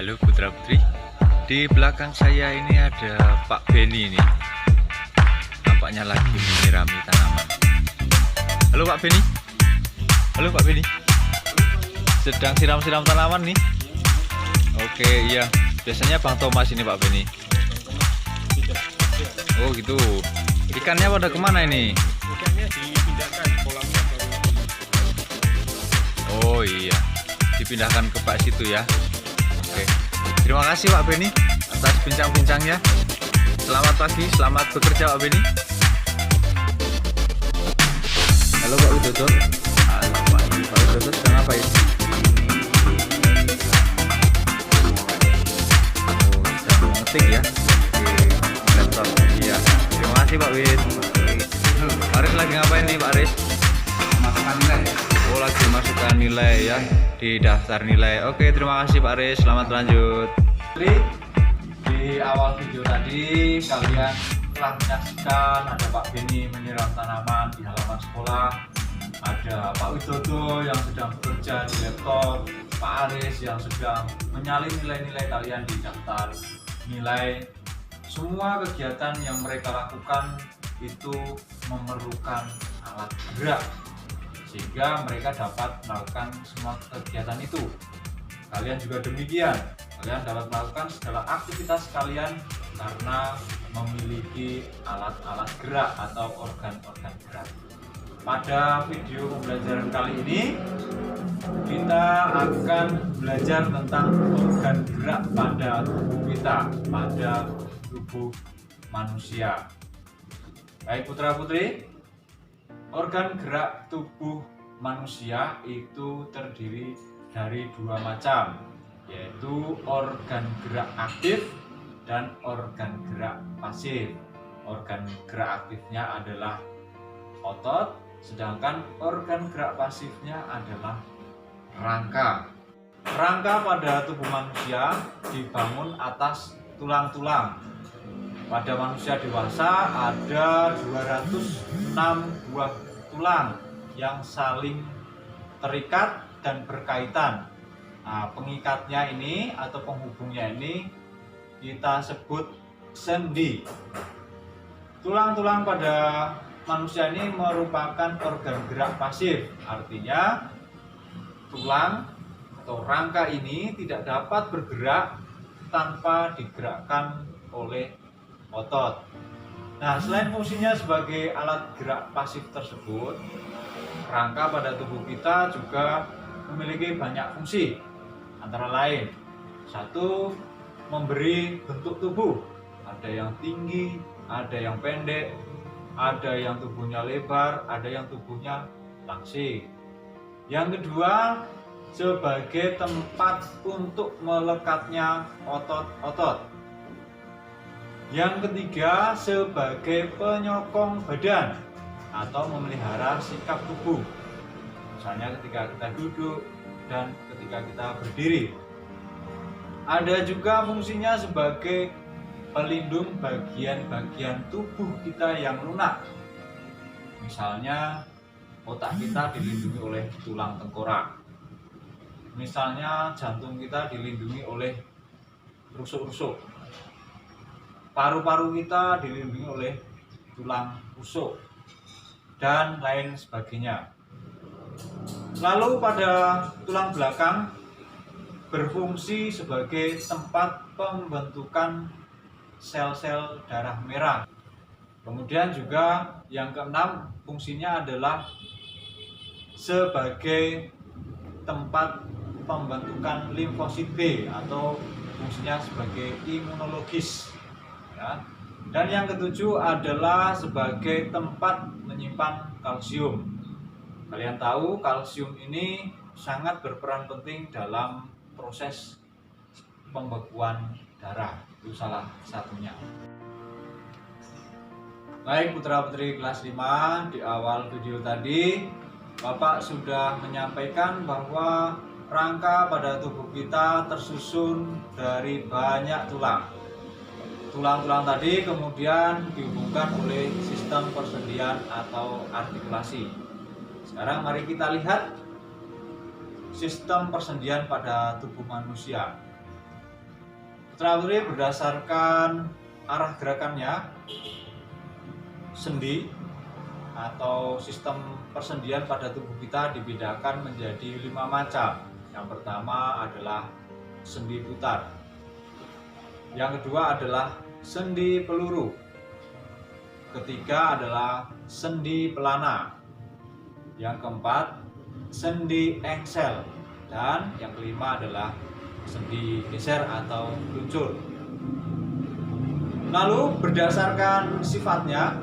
Halo Putra Putri, di belakang saya ini ada Pak Beni nih. Nampaknya lagi menyirami tanaman. Halo Pak Beni. Halo Pak Beni. Sedang siram-siram tanaman nih. Oke, iya. Biasanya Bang Thomas ini Pak Beni. Oh gitu. Ikannya pada kemana ini? Ikannya dipindahkan kolamnya baru. Oh iya, dipindahkan ke Pak situ ya. Oke. Terima kasih Pak Beni atas bincang-bincangnya. Selamat pagi, selamat bekerja Pak Beni. Halo Pak Widodo. Halo Pak Widodo, sedang ngapain? Oh, sedang ngetik ya di laptop. Iya. Terima kasih Pak Wid. Pak Aris lagi ngapain nih Pak Aris? Masukkan nilai. Oh, lagi masukkan nilai ya di daftar nilai. Oke, terima kasih Pak Aris. Selamat lanjut. Di awal video tadi kalian telah menyaksikan ada Pak Beni menyiram tanaman di halaman sekolah, ada Pak Widodo yang sedang bekerja di laptop, Pak Aris yang sedang menyalin nilai-nilai kalian di daftar nilai. Semua kegiatan yang mereka lakukan itu memerlukan alat gerak sehingga mereka dapat melakukan semua kegiatan itu. Kalian juga demikian, kalian dapat melakukan segala aktivitas kalian karena memiliki alat-alat gerak atau organ-organ gerak. Pada video pembelajaran kali ini kita akan belajar tentang organ gerak pada tubuh kita, pada tubuh manusia. Baik Putra Putri, organ gerak tubuh manusia itu terdiri dari dua macam, yaitu organ gerak aktif dan organ gerak pasif. Organ gerak aktifnya adalah otot, sedangkan organ gerak pasifnya adalah rangka. Rangka pada tubuh manusia dibangun atas tulang-tulang. Pada manusia dewasa ada 206 buah tulang yang saling terikat dan berkaitan. Nah, pengikatnya ini atau penghubungnya ini kita sebut sendi. Tulang-tulang pada manusia ini merupakan organ gerak pasif, artinya tulang atau rangka ini tidak dapat bergerak tanpa digerakkan oleh otot. Nah, selain fungsinya sebagai alat gerak pasif tersebut, rangka pada tubuh kita juga memiliki banyak fungsi. Antara lain, satu, memberi bentuk tubuh. Ada yang tinggi, ada yang pendek, ada yang tubuhnya lebar, ada yang tubuhnya langsing. Yang kedua, sebagai tempat untuk melekatnya otot-otot. Yang ketiga, sebagai penyokong badan atau memelihara sikap tubuh. Misalnya ketika kita duduk dan ketika kita berdiri. Ada juga fungsinya sebagai pelindung bagian-bagian tubuh kita yang lunak. Misalnya otak kita dilindungi oleh tulang tengkorak. Misalnya jantung kita dilindungi oleh rusuk-rusuk. Paru-paru kita dilindungi oleh tulang rusuk dan lain sebagainya. Lalu pada tulang belakang berfungsi sebagai tempat pembentukan sel-sel darah merah. Kemudian juga yang keenam, fungsinya adalah sebagai tempat pembentukan limfosit B atau fungsinya sebagai imunologis. Ya. Dan yang ketujuh adalah sebagai tempat menyimpan kalsium. Kalian tahu kalsium ini sangat berperan penting dalam proses pembekuan darah. Itu salah satunya. Baik Putra Putri kelas 5, di awal video tadi Bapak sudah menyampaikan bahwa rangka pada tubuh kita tersusun dari banyak tulang. Tulang-tulang tadi kemudian dihubungkan oleh sistem persendian atau artikulasi. Sekarang mari kita lihat sistem persendian pada tubuh manusia. Putra-putri, berdasarkan arah gerakannya, sendi atau sistem persendian pada tubuh kita dibedakan menjadi 5 macam. Yang pertama adalah sendi putar. Yang kedua adalah sendi peluru. Ketiga adalah sendi pelana. Yang keempat, sendi engsel. Dan yang kelima adalah sendi geser atau luncur. Lalu berdasarkan sifatnya,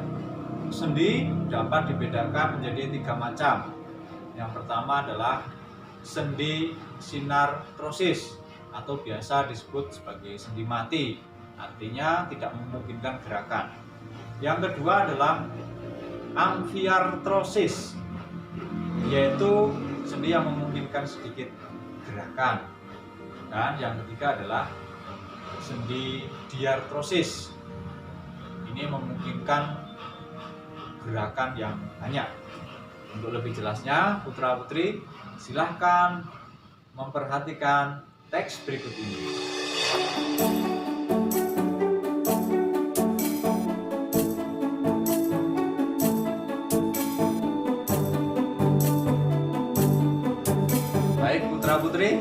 sendi dapat dibedakan menjadi 3 macam. Yang pertama adalah sendi sinartrosis atau biasa disebut sebagai sendi mati, artinya tidak memungkinkan gerakan. Yang kedua adalah amfiartrosis, yaitu sendi yang memungkinkan sedikit gerakan. Dan yang ketiga adalah sendi diartrosis, ini memungkinkan gerakan yang banyak. Untuk lebih jelasnya, putra-putri silahkan memperhatikan teks berikut ini. Baik putra-putri,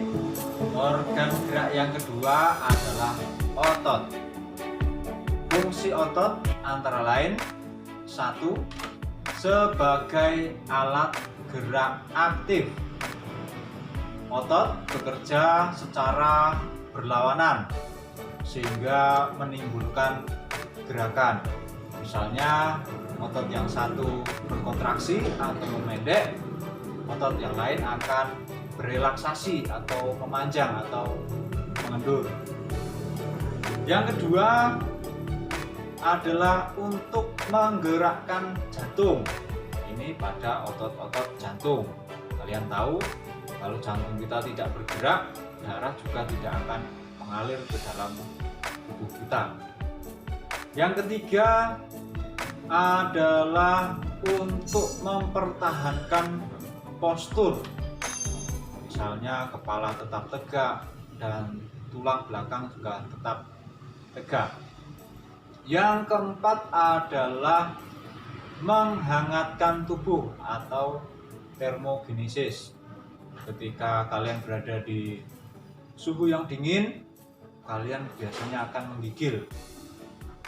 organ gerak yang kedua adalah otot. Fungsi otot antara lain: 1. Sebagai alat gerak aktif. Otot bekerja secara berlawanan sehingga menimbulkan gerakan. Misalnya otot yang satu berkontraksi atau memendek, otot yang lain akan berelaksasi atau memanjang atau mengendur. Yang kedua adalah untuk menggerakkan jantung. Ini pada otot-otot jantung. Kalian tahu, kalau jantung kita tidak bergerak, darah juga tidak akan mengalir ke dalam tubuh kita. Yang ketiga adalah untuk mempertahankan postur. Misalnya kepala tetap tegak dan tulang belakang juga tetap tegak. Yang keempat adalah menghangatkan tubuh atau termogenesis. Ketika kalian berada di suhu yang dingin, kalian biasanya akan menggigil.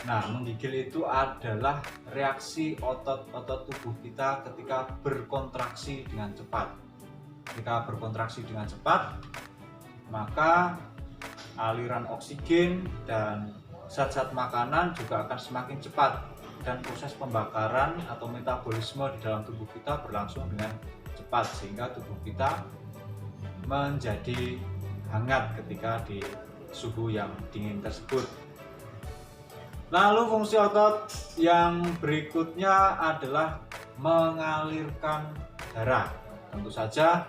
Nah, menggigil itu adalah reaksi otot-otot tubuh kita ketika berkontraksi dengan cepat. Ketika berkontraksi dengan cepat, maka aliran oksigen dan zat-zat makanan juga akan semakin cepat, dan proses pembakaran atau metabolisme di dalam tubuh kita berlangsung dengan cepat, sehingga tubuh kita menjadi hangat ketika di suhu yang dingin tersebut. Lalu fungsi otot yang berikutnya adalah mengalirkan darah. Tentu saja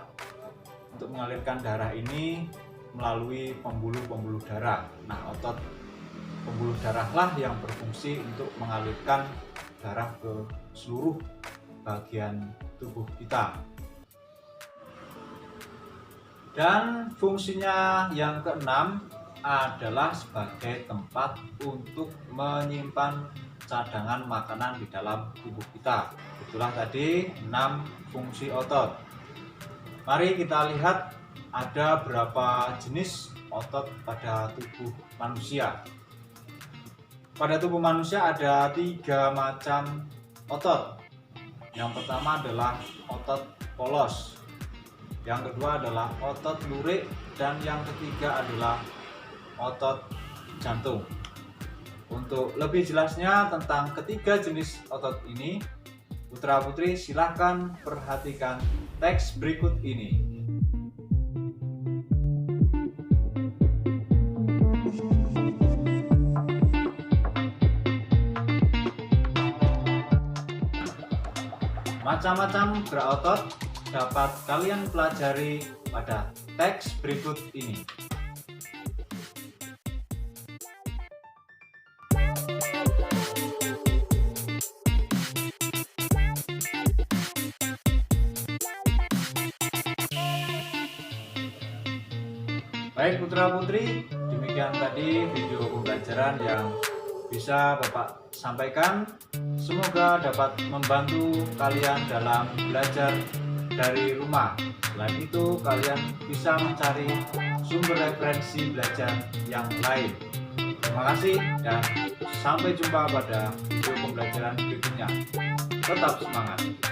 untuk mengalirkan darah ini melalui pembuluh-pembuluh darah. Nah, otot pembuluh darahlah yang berfungsi untuk mengalirkan darah ke seluruh bagian tubuh kita. Dan fungsinya yang keenam adalah sebagai tempat untuk menyimpan cadangan makanan di dalam tubuh kita. Itulah tadi 6 fungsi otot. Mari kita lihat ada berapa jenis otot pada tubuh manusia. Pada tubuh manusia ada 3 macam otot. Yang pertama adalah otot polos, yang kedua adalah otot lurik, dan yang ketiga adalah otot jantung. Untuk lebih jelasnya tentang ketiga jenis otot ini, putra-putri silahkan perhatikan teks berikut ini. Macam-macam gerak otot dapat kalian pelajari pada teks berikut ini. Baik putra-putri, demikian demikian tadi video pembelajaran yang bisa Bapak sampaikan. Semoga dapat membantu kalian dalam belajar dari rumah. Selain itu, kalian bisa mencari sumber referensi belajar yang lain. Terima kasih dan sampai jumpa pada video pembelajaran berikutnya. Tetap semangat!